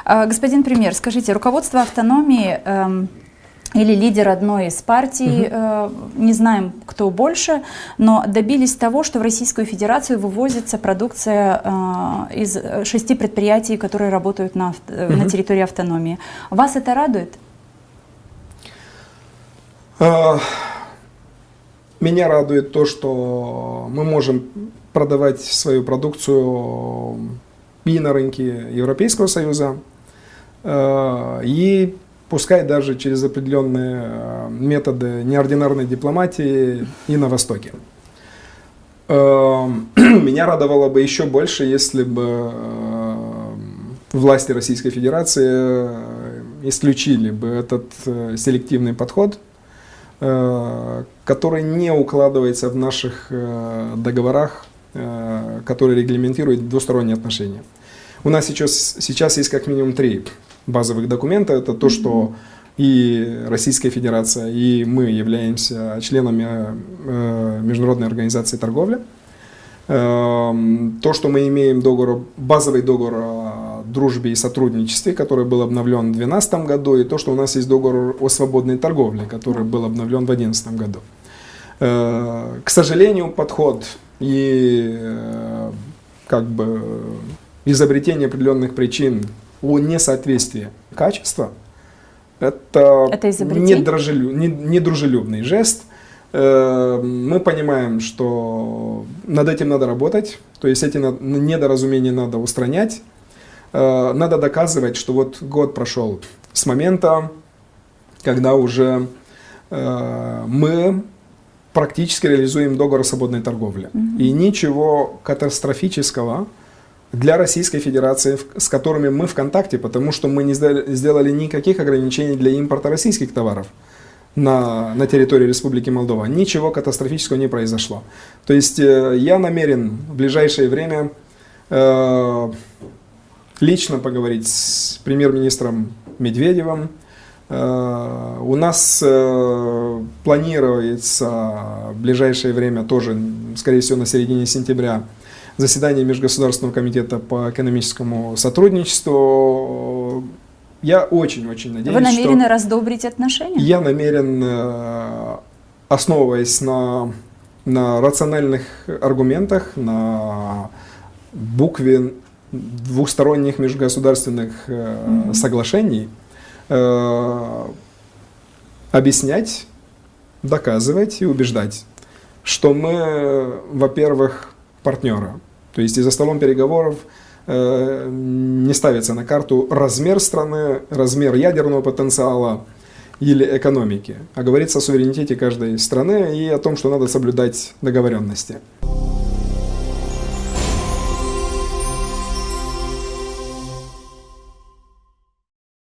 Господин премьер, скажите, руководство автономии или лидер одной из партий, не знаем, кто больше, но добились того, что в Российскую Федерацию вывозится продукция из 6 предприятий, которые работают на территории автономии. Вас это радует? Меня радует то, что мы можем продавать свою продукцию и на рынке Европейского Союза, и пускай даже через определенные методы неординарной дипломатии и на Востоке. Меня радовало бы еще больше, если бы власти Российской Федерации исключили бы этот селективный подход, который не укладывается в наших договорах, которые регламентируют двусторонние отношения. У нас сейчас есть как минимум 3 базовых документа. Это то, что и Российская Федерация, и мы являемся членами Международной организации торговли. То, что мы имеем базовый договор о дружбе и сотрудничестве, который был обновлен в 2012 году, и то, что у нас есть договор о свободной торговле, который был обновлен в 2011 году. К сожалению, подход и изобретение определенных причин о несоответствии качества – это недружелюбный жест. Мы понимаем, что над этим надо работать, то есть эти недоразумения надо устранять. Надо доказывать, что вот год прошел с момента, когда уже мы практически реализуем договор о свободной торговле. И ничего катастрофического для Российской Федерации, с которыми мы в контакте, потому что мы не сделали никаких ограничений для импорта российских товаров на территории Республики Молдова. Ничего катастрофического не произошло. То есть я намерен в ближайшее время лично поговорить с премьер-министром Медведевым. У нас планируется в ближайшее время тоже, скорее всего, на середине сентября, заседание Межгосударственного комитета по экономическому сотрудничеству. Я очень-очень надеюсь, Вы намерены раздобрить отношения? Я намерен, основываясь на рациональных аргументах, на букве двухсторонних межгосударственных соглашений, объяснять, доказывать и убеждать, что мы, во-первых, партнеры. То есть и за столом переговоров не ставится на карту размер страны, размер ядерного потенциала или экономики, а говорится о суверенитете каждой страны и о том, что надо соблюдать договоренности.